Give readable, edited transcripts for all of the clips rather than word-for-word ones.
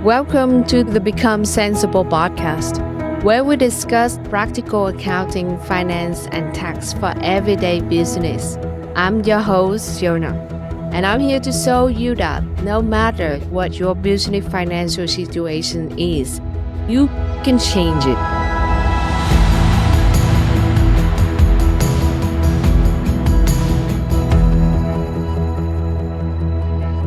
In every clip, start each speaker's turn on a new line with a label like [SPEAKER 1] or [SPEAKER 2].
[SPEAKER 1] Welcome to the Become Sensible podcast, where we discuss practical accounting, finance, and tax for everyday business. I'm your host, Fiona, and I'm here to show you that no matter what your business financial situation is, you can change it.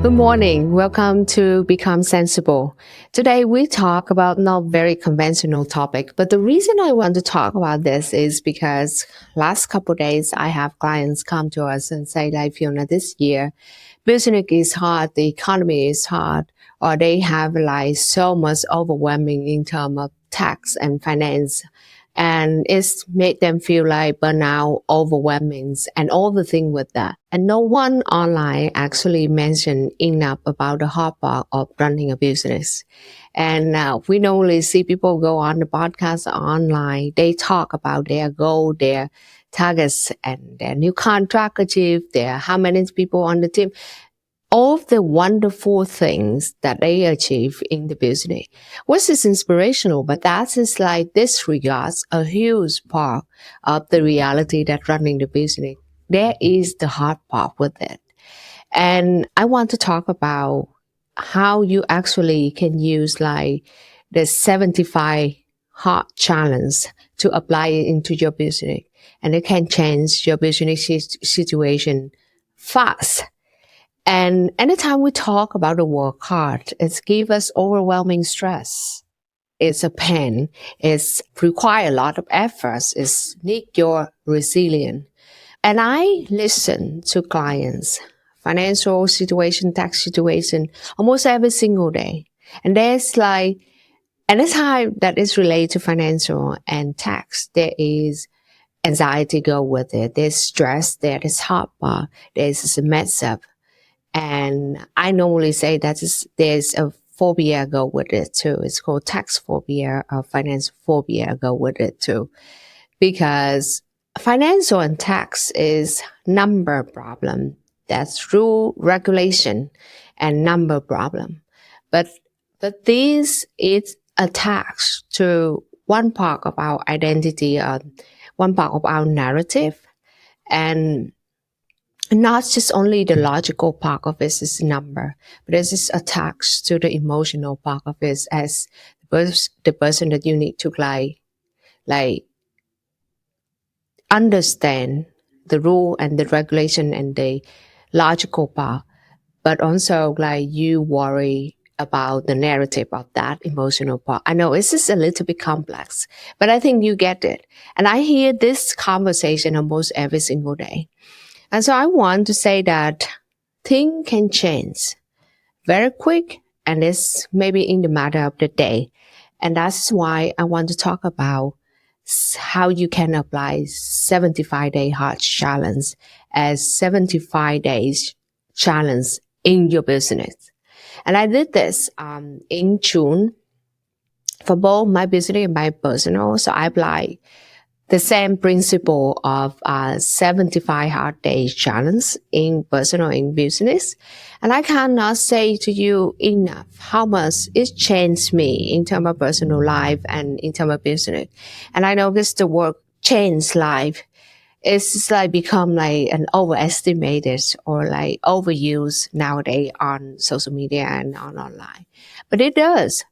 [SPEAKER 1] Good morning. Welcome to Become Sensible. Today we talk about not very conventional topic, but the reason I want to talk about this is because last couple of days I have clients come to us and say, like, Fiona, this year business is hard, the economy is hard, or they have like so much overwhelming in terms of tax and finance. And it's made them feel like burnout, overwhelming, and all the thing with that. And no one online actually mentioned enough about the hard part of running a business. And we normally see people go on the podcast online. They talk about their goal, their targets, and their new contract achieved, their how many people on the team. All of the wonderful things that they achieve in the business, which is inspirational, but that is like disregards a huge part of the reality that running the business. There is the hard part with it. And I want to talk about how you actually can use like the 75 hard challenge to apply it into your business. And it can change your business situation fast. And anytime we talk about the work hard, it gives us overwhelming stress. It's a pain. It's require a lot of efforts. It's need your resilience. And I listen to clients, financial situation, tax situation, almost every single day. And there's like, anytime that is related to financial and tax, there is anxiety go with it. There's stress, there is hard part, there's a mess up. And I normally say that there's a phobia go with it too. It's called tax phobia or finance phobia go with it too. Because financial and tax is number problem. That's rule, regulation, and number problem. But this is attached to one part of our identity, one part of our narrative. And not just only the logical part of it is number, but it is attached to the emotional part of it as the person that you need to like understand the rule and the regulation and the logical part, but also like you worry about the narrative of that emotional part. I know it's just a little bit complex, but I think you get it. And I hear this conversation almost every single day. And so I want to say that things can change very quick, and it's maybe in the matter of the day. And that's why I want to talk about how you can apply 75-day hard challenge as 75 days challenge in your business. And I did this in June for both my business and my personal. So I applied the same principle of 75 hard days challenge in personal and business. And I cannot say to you enough how much it changed me in terms of personal life and in terms of business. And I know this the word change life. It's just like become like an overestimated or like overused nowadays on social media and on online. But it does.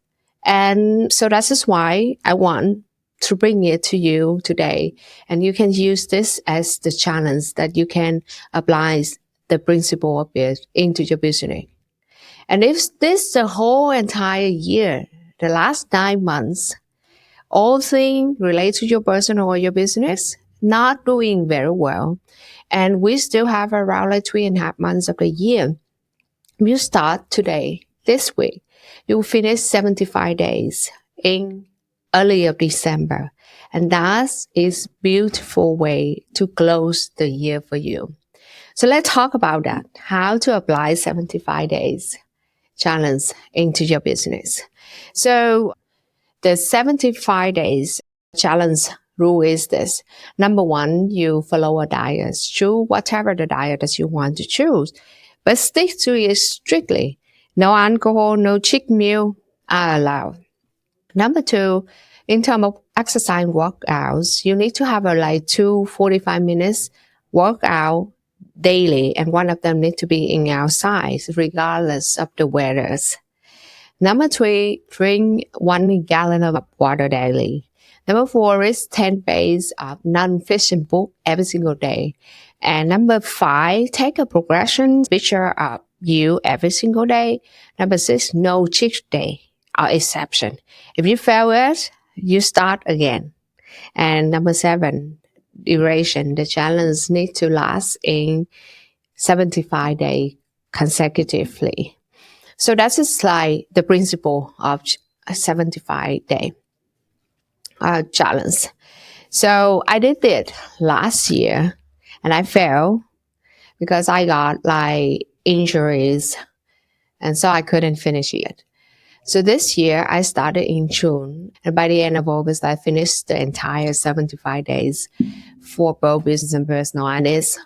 [SPEAKER 1] And so that's just why I want to bring it to you today. And you can use this as the challenge that you can apply the principle of it into your business. And if this the whole entire year, the last 9 months, all things related to your personal or your business, not doing very well, and we still have around like 3.5 months of the year, you start today, this week, you finish 75 days in early of December. And that is beautiful way to close the year for you. So let's talk about that, how to apply 75 days challenge into your business. So the 75 days challenge rule is this. Number one, you follow a diet. Choose whatever the diet that you want to choose, but stick to it strictly. No alcohol, no cheat meal, are allowed. Number two, in terms of exercise workouts, you need to have a like 2 45 minutes workout daily, and one of them need to be in outside, regardless of the weather. Number three, drink 1 gallon of water daily. Number four is 10 pages of non-fiction book every single day. And number five, take a progression picture of you every single day. Number six, no cheat day or exception. If you fail it, you start again. And number seven, duration. The challenge needs to last in 75 days consecutively. So that's just like the principle of a 75-day challenge. So I did it last year and I failed because I got like injuries and so I couldn't finish it. So this year I started in June and by the end of August I finished the entire 75 days for both business and personal, and it's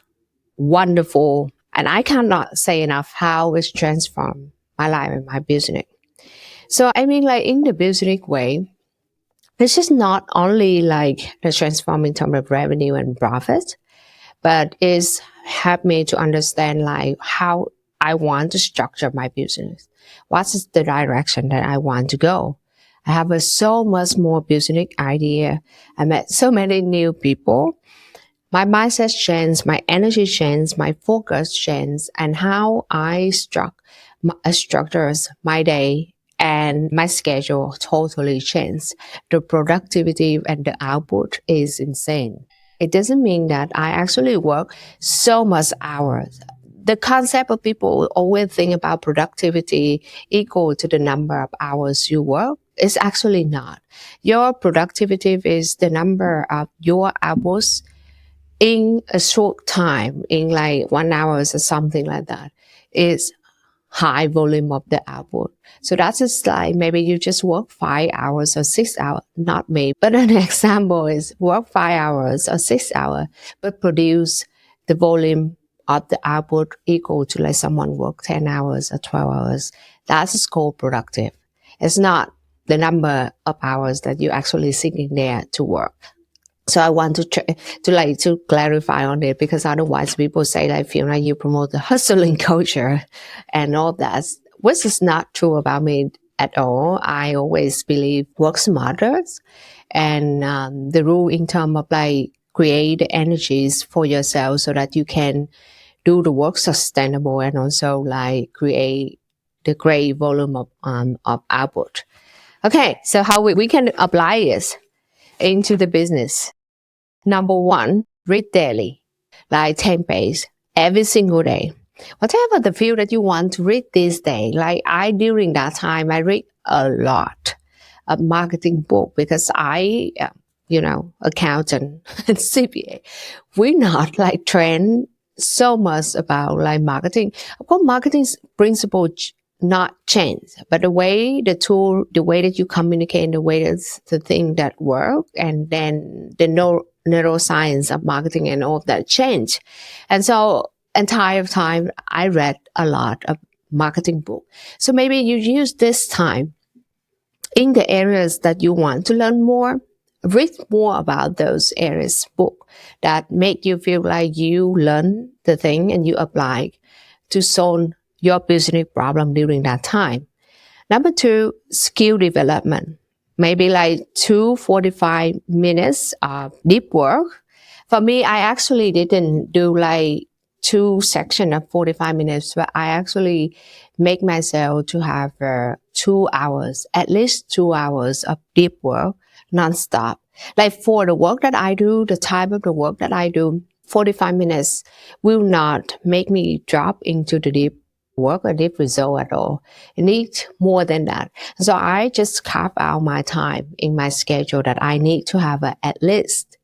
[SPEAKER 1] wonderful. And I cannot say enough how it's transformed my life and my business. So I mean, like in the business way, it's just not only like the transform in terms of revenue and profit, but it's helped me to understand like how I want to structure my business. What's the direction that I want to go? I have so much more business idea. I met so many new people. My mindset changed, my energy changed, my focus changed, and how I structures my day and my schedule totally changed. The productivity and the output is insane. It doesn't mean that I actually work so much hours. The concept of people always think about productivity equal to the number of hours you work. It's actually not. Your productivity is the number of your outputs in a short time, in like 1 hour or something like that. Is high volume of the output. So that's just like maybe you just work 5 hours or 6 hours, not me, but an example is work 5 hours or 6 hours, but produce the volume of the output equal to like someone work 10 hours or 12 hours. That's called productive. It's not the number of hours that you actually sitting there to work. So I want to clarify on it, because otherwise people say like, Fiona, you promote the hustling culture and all that, which is not true about me at all. I always believe work smarter, and the rule in terms of like create energies for yourself so that you can do the work sustainable and also like create the great volume of output. Okay, so how we can apply this into the business. Number one, read daily, like 10 pages every single day. Whatever the field that you want to read this day, like during that time, I read a lot of marketing book because accountant and CPA, we're not like trained so much about like marketing. Of course, marketing's principle not change, but the way the tool, the way that you communicate, the way that's the thing that work, and then the neuroscience of marketing and all of that change. And so entire time I read a lot of marketing book. So maybe you use this time in the areas that you want to learn more, read more about those areas book that make you feel like you learn the thing and you apply to solve your business problem during that time. Number two, skill development. Maybe like 2 45 minutes of deep work. For me, I actually didn't do like 2 sections of 45 minutes, but I actually make myself to have 2 hours, at least 2 hours of deep work, nonstop. Like for the work that I do, the type of the work that I do, 45 minutes will not make me drop into the deep work or deep result at all. It needs more than that. So I just carve out my time in my schedule that I need to have at least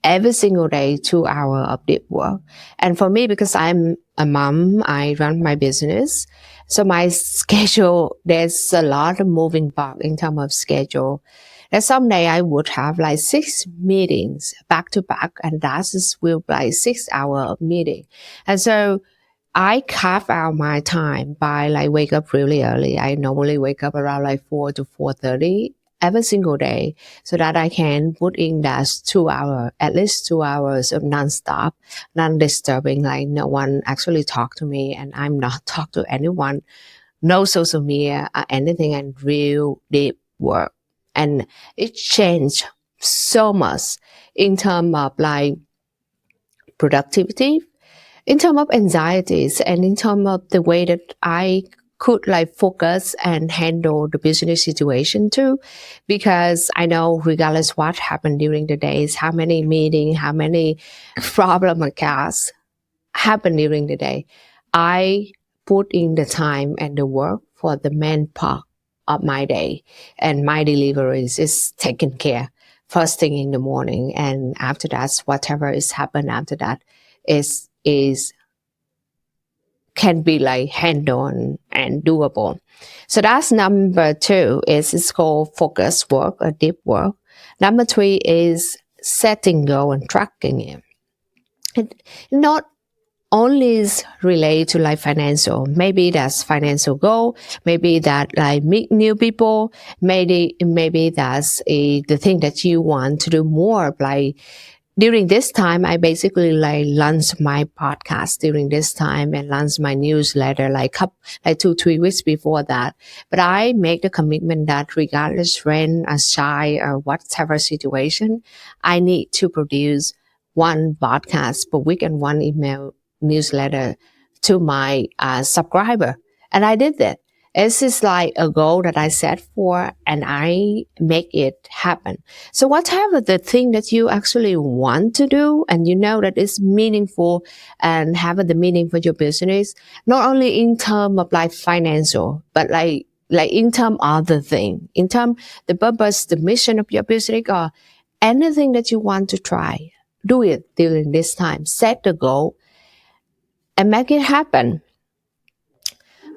[SPEAKER 1] every single day 2 hours of deep work. And for me, because I'm a mom, I run my business. So my schedule, there's a lot of moving part in terms of schedule. And someday I would have like 6 meetings back to back, and that will be like 6 hours of meeting. And so I carve out my time by like wake up really early. I normally wake up around like 4 to 4:30 every single day so that I can put in that 2 hour, at least 2 hours of nonstop, non-disturbing, like no one actually talk to me and I'm not talk to anyone, no social media or anything, and real deep work. And it changed so much in terms of like productivity, in terms of anxieties, and in terms of the way that I could like focus and handle the business situation too, because I know regardless what happened during the days, how many meetings, how many problem or tasks happen during the day, I put in the time and the work for the main part of my day, and my deliveries is taken care first thing in the morning, and after that, whatever is happened after that is can be like handled and doable. So that's number two. Is it's called focus work or deep work. Number three is setting goal and tracking it. It not only is related to like financial. Maybe that's financial goal. Maybe that like meet new people. Maybe that's the thing that you want to do more, like during this time, I basically like launch my podcast during this time and launch my newsletter like 2, 3 weeks before that. But I make the commitment that regardless rain or shy or whatever situation, I need to produce one podcast per week and one email newsletter to my subscriber. And I did that. It's just like a goal that I set for and I make it happen. So whatever the thing that you actually want to do and you know that is meaningful and have the meaning for your business, not only in terms of like financial, but like in terms of other thing, in terms the purpose, the mission of your business or anything that you want to try, do it during this time. Set the goal and make it happen.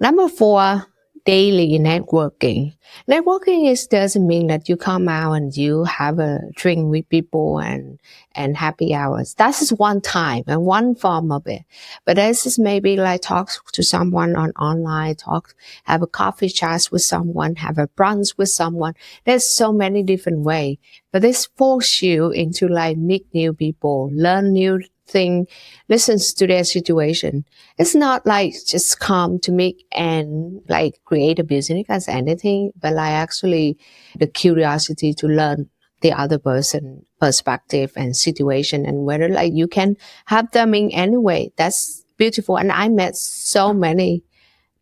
[SPEAKER 1] Number four, daily networking. Networking doesn't mean that you come out and you have a drink with people and happy hours. That's just one time and one form of it. But this is maybe like talk to someone on online, have a coffee chat with someone, have a brunch with someone. There's so many different ways. But this forces you into like meet new people, learn new thing, listens to their situation. It's not like just come to me and like create a business as anything, but like actually the curiosity to learn the other person perspective and situation and whether like you can help them in any way. That's beautiful. And I met so many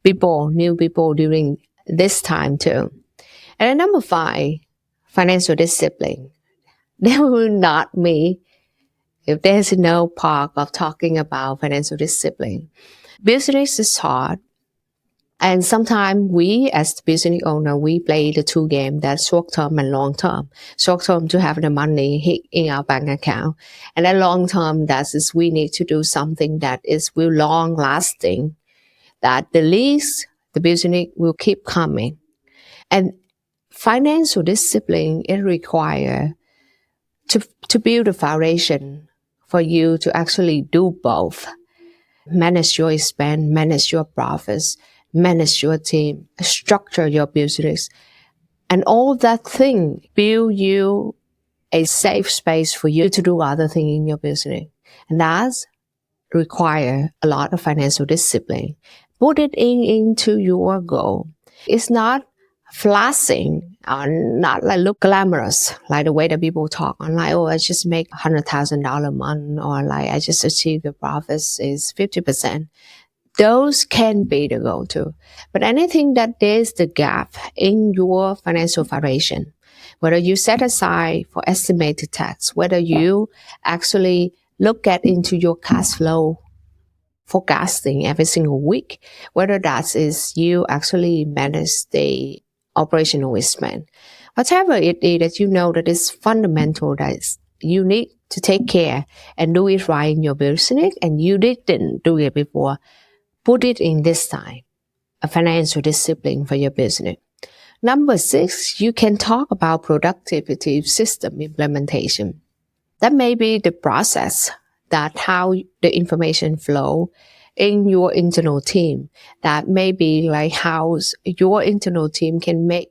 [SPEAKER 1] people, new people during this time too. And then number five, financial discipline. They will not me if there's no part of talking about financial discipline. Business is hard. And sometimes we, as the business owner, we play the two games, that's short term and long term. Short term to have the money hit in our bank account. And then long term, that is we need to do something that is will long lasting, that the least the business will keep coming. And financial discipline, it requires to build a foundation for you to actually do both. Manage your spend, manage your profits, manage your team, structure your business, and all that thing build you a safe space for you to do other things in your business. And that's require a lot of financial discipline. Put it into your goal. It's not flashing or not like look glamorous, like the way that people talk online. Oh, I just make $100,000 a month, or like I just achieved the profits is 50%. Those can be the goal too. But anything that there's the gap in your financial foundation, whether you set aside for estimated tax, whether you actually look at into your cash flow forecasting every single week, whether that is you actually manage the operational expense, whatever it is that you know that is fundamental, that is, you need to take care and do it right in your business, and you didn't do it before, put it in this time, a financial discipline for your business. Number six, you can talk about productivity system implementation. That may be the process, that how the information flow in your internal team, that maybe like how your internal team can make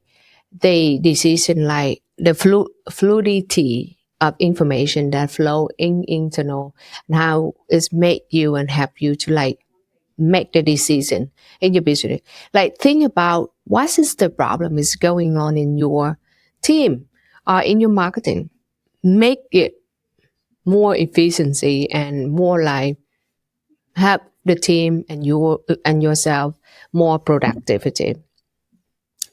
[SPEAKER 1] the decision, like the fluidity of information that flow in internal, and how it's make you and help you to like make the decision in your business. Like think about what is the problem is going on in your team or in your marketing. Make it more efficiency and more like help the team and you and yourself more productivity.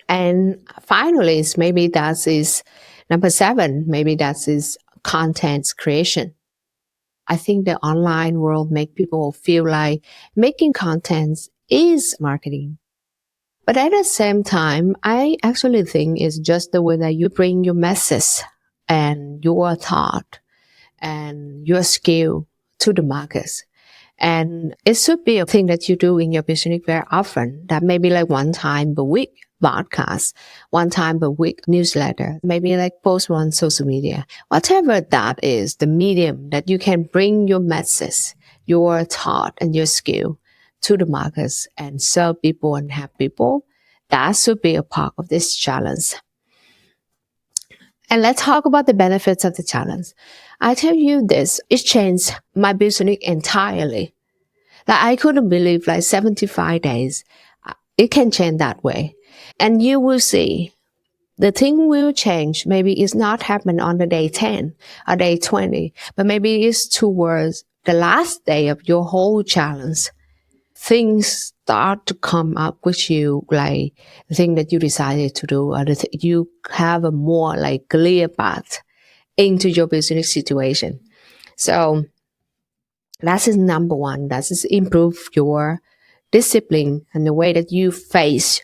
[SPEAKER 1] And finally, is maybe that is number seven. Maybe that is content creation. I think the online world make people feel like making contents is marketing. But at the same time, I actually think it's just the way that you bring your message and your thought and your skill to the markets. And it should be a thing that you do in your business very often. That maybe like one time a week podcast, one time a week newsletter, maybe like post on social media. Whatever that is, the medium that you can bring your message, your thought and your skill to the markets and serve people and help people. That should be a part of this challenge. And let's talk about the benefits of the challenge. I tell you this, it changed my business entirely. Like I couldn't believe like 75 days, it can change that way. And you will see the thing will change. Maybe it's not happen on the day 10 or day 20, but maybe it's towards the last day of your whole challenge. Things start to come up with you, like the thing that you decided to do, or you have a more like clear path into your business situation. So that is number one. That is improve your discipline and the way that you face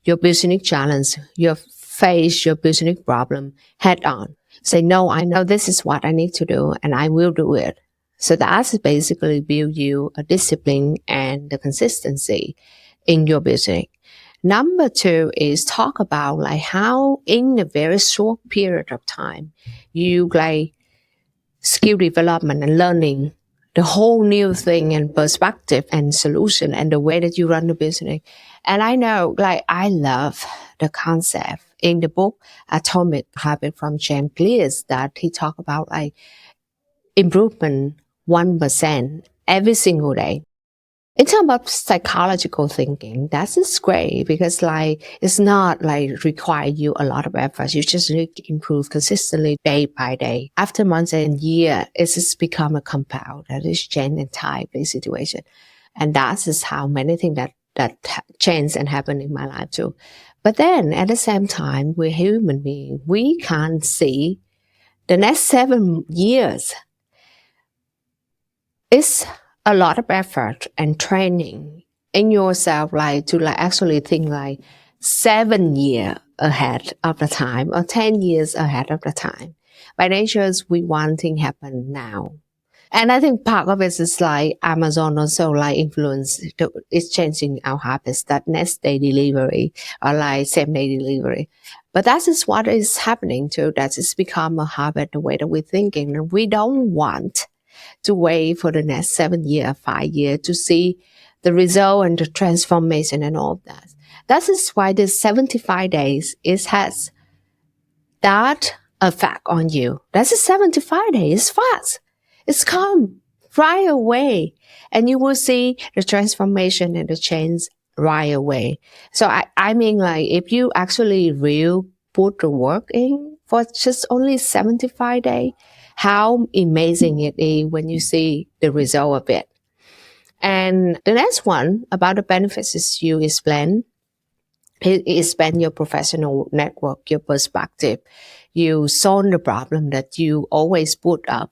[SPEAKER 1] your business challenge, you face your business problem head on. Say, no, I know this is what I need to do and I will do it. So that's basically build you a discipline and the consistency in your business. Number two is talk about like how in a very short period of time, you like skill development and learning the whole new thing and perspective and solution and the way that you run the business. And I know, like, I love the concept in the book Atomic Habit from James Clear that he talked about like improvement 1% every single day. In terms of psychological thinking, that's just great because like it's not like require you a lot of effort. You just need to improve consistently day by day. After months and year, it's just become a compound that is change and type the situation. And that's just how many things that change and happen in my life too. But then at the same time, we're human beings. We can't see the next 7 years. It's a lot of effort and training in yourself, like to like actually think like 7 years ahead of the time or 10 years ahead of the time. By nature, we want things happen now. And I think part of it is like Amazon also like influence, it's changing our habits, that next day delivery or like same day delivery. But that is what is happening too. That it's become a habit, the way that we're thinking. And we don't want to wait for the next 7 year, 5 year to see the result and the transformation and all of that. That is why the 75 days has that effect on you. That's a 75 days. It's fast. It's come right away. And you will see the transformation and the change right away. So I mean like if you actually real put the work in for just only 75 days, how amazing it is when you see the result of it. And the next one about the benefits is you explain. It expand your professional network, your perspective. You solve the problem that you always put up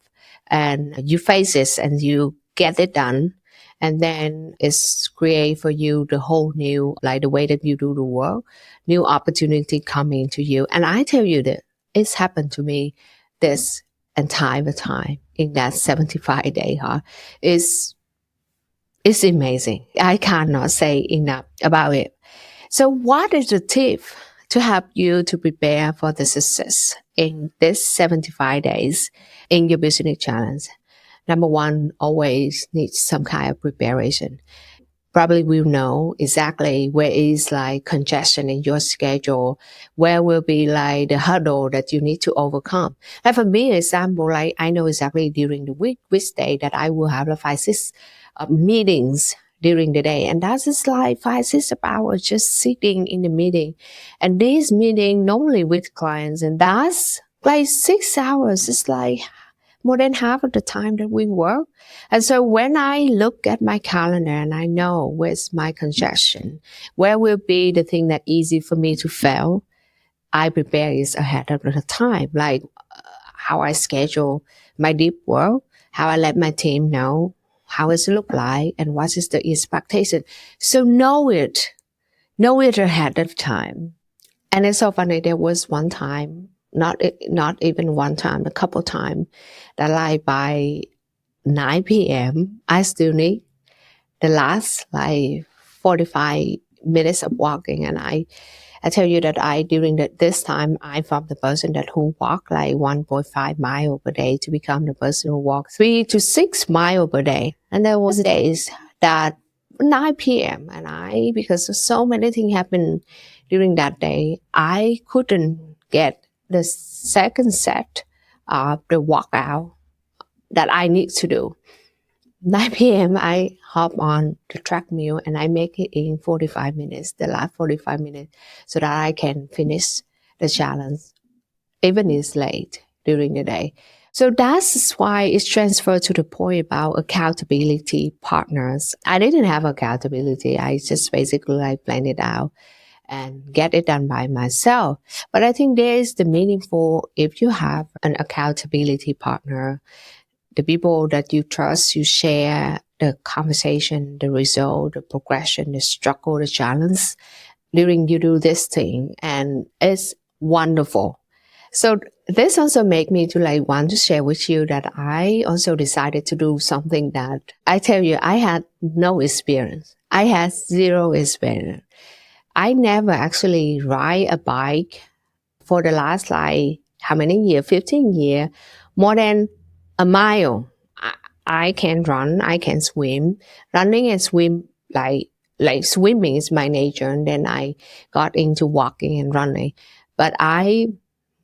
[SPEAKER 1] and you face it and you get it done. And then it's create for you the whole new, like the way that you do the work, new opportunity coming to you. And I tell you that it's happened to me this entire time in that 75 day, it's amazing. I cannot say enough about it. So what is the tip to help you to prepare for the success in this 75 days in your business challenge? Number one, always needs some kind of preparation. Probably will know exactly where is like congestion in your schedule, where will be like the hurdle that you need to overcome. Like for me, example, like I know exactly during the week, which day that I will have like 5, 6 meetings during the day. And that's just like 5, 6 hours just sitting in the meeting. And this meeting normally with clients, and that's like 6 hours. It's like more than half of the time that we work. And so when I look at my calendar and I know where's my congestion, where will be the thing that easy for me to fail, I prepare it ahead of the time, like how I schedule my deep work, how I let my team know how it look like and what is the expectation. So know it ahead of time. And it's so funny. There was one time, not even one time, a couple times that like by 9 p.m. I still need the last like 45 minutes of walking. And I tell you that during this time, I'm from the person that who walk like 1.5 mile per day to become the person who walk 3 to 6 miles per day. And there was days that 9 p.m. and because so many things happened during that day, I couldn't get the second set of the workout that I need to do. 9 p.m. I hop on the treadmill and I make it in 45 minutes, the last 45 minutes, so that I can finish the challenge, even if it's late during the day. So that's why it's transferred to the point about accountability partners. I didn't have accountability. I just basically like plan it out and get it done by myself. But I think there is the meaningful if you have an accountability partner, the people that you trust, you share the conversation, the result, the progression, the struggle, the challenge during you do this thing. And it's wonderful. So this also make me to like want to share with you that I also decided to do something that I tell you, I had no experience. I had zero experience. I never actually ride a bike for the last like how many years? 15 years, more than a mile. I can run, I can swim. Running and swim like swimming is my nature, and then I got into walking and running. But I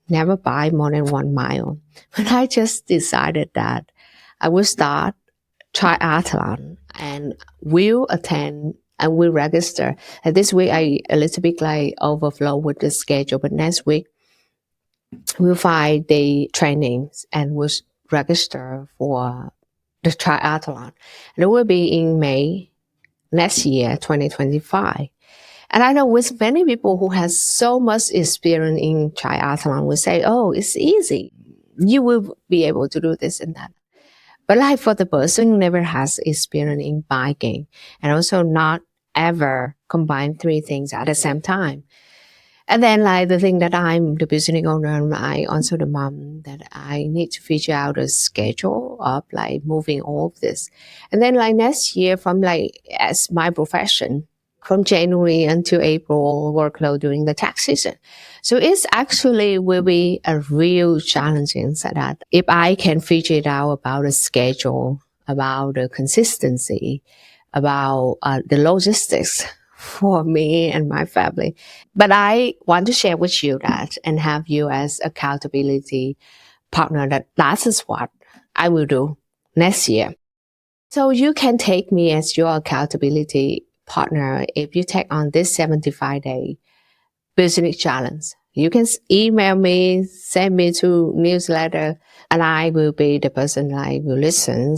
[SPEAKER 1] never buy more than 1 mile. But I just decided that I will start triathlon and will attend and will register. And this week I a little bit like overflow with the schedule, but next week we'll find the trainings and we'll register for the triathlon. And it will be in May next year, 2025. And I know with many people who has so much experience in triathlon will say, oh, it's easy. You will be able to do this and that. But like for the person who never has experience in biking and also not ever combine three things at the same time. And then like the thing that I'm the business owner and I also the mom that I need to figure out a schedule of like moving all of this. And then like next year from like as my profession, from January until April workload during the tax season. So it's actually will be a real challenging so that if I can figure it out about the schedule, about the consistency, about the logistics for me and my family. But I want to share with you that and have you as accountability partner that is what I will do next year. So you can take me as your accountability partner if you take on this 75-day business challenge. You can email me, send me to newsletter, and I will be the person I will listen,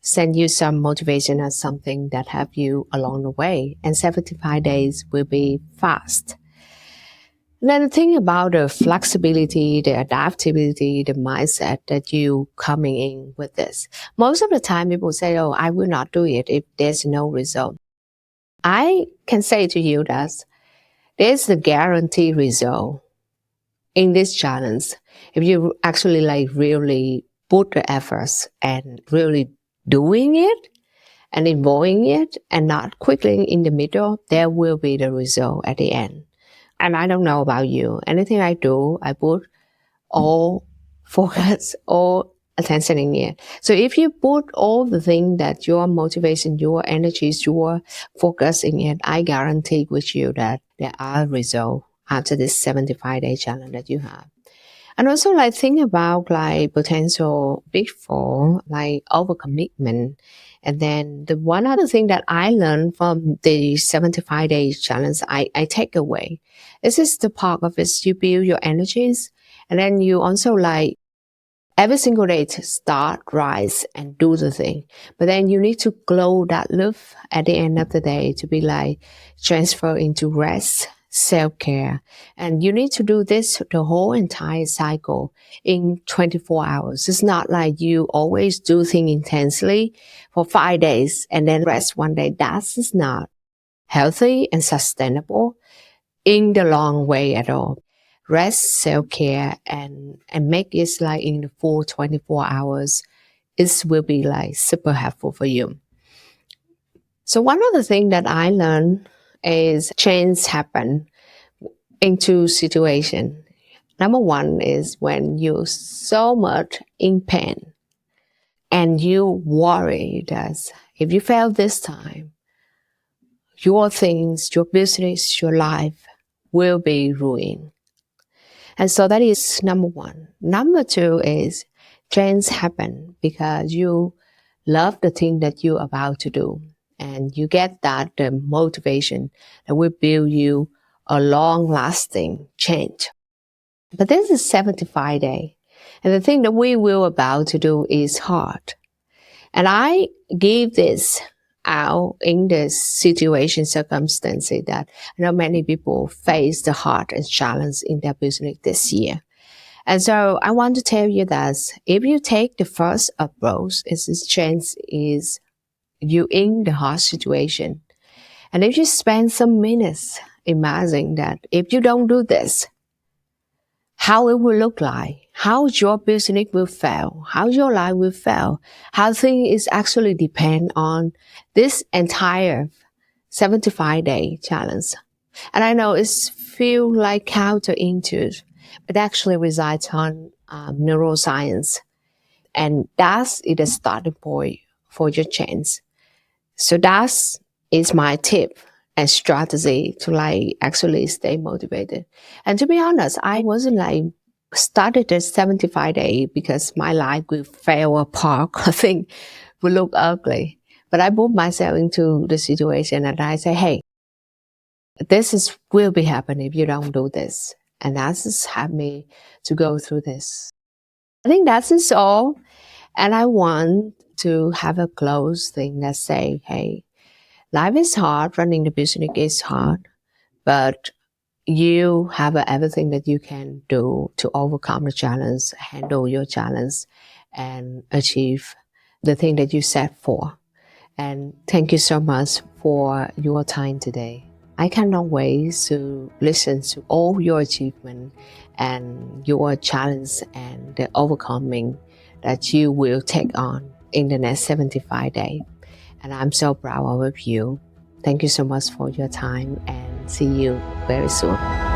[SPEAKER 1] send you some motivation or something that help you along the way. And 75 days will be fast. And then the thing about the flexibility, the adaptability, the mindset that you coming in with this. Most of the time people say, oh, I will not do it if there's no result. I can say to you that there's a guaranteed result in this challenge. If you actually like really put the efforts and really doing it and involving it and not quickly in the middle, there will be the result at the end. And I don't know about you. Anything I do, I put all focus, all attention in it. So if you put all the thing that your motivation, your energies, your focus in it, I guarantee with you that there are results after this 75-day challenge that you have. And also like think about like potential pitfall, like overcommitment. And then the one other thing that I learned from the 75-day challenge, I take away. This is the part of it, you build your energies. And then you also like every single day to start, rise, and do the thing. But then you need to glow that love at the end of the day to be like transfer into rest, self-care. And you need to do this the whole entire cycle in 24 hours. It's not like you always do things intensely for 5 days and then rest one day. That's not healthy and sustainable in the long way at all. Rest, self-care, and make it like in the full 24 hours. It will be like super helpful for you. So one of the things that I learned is change happen into situation. Number one is when you're so much in pain and you worry that if you fail this time, your things, your business, your life will be ruined. And so that is number one. Number two is change happen because you love the thing that you're about to do. And you get that the motivation that will build you a long lasting change. But this is 75 days. And the thing that we will about to do is hard. And I give this out in the situation circumstances that I know many people face the hard and challenge in their business this year. And so I want to tell you that if you take the first approach, its chance is you in the hard situation. And if you spend some minutes imagining that if you don't do this, how it will look like, how your business will fail, how your life will fail, how things is actually depend on this entire 75-day challenge. And I know it's feel like counterintuitive, but actually resides on neuroscience. And that is the starting point for your change. So that is my tip and strategy to like actually stay motivated. And to be honest, I wasn't like started at 75 days because my life will fail apart. I think will look ugly. But I put myself into the situation and I say, hey, this will be happening if you don't do this. And that's just helped me to go through this. I think that's all. And I want to have a close thing that say, hey, life is hard, running the business is hard, but you have everything that you can do to overcome the challenge, handle your challenge, and achieve the thing that you set for. And thank you so much for your time today. I cannot wait to listen to all your achievement and your challenge and the overcoming that you will take on in the next 75 days. And I'm so proud of you. Thank you so much for your time and see you very soon.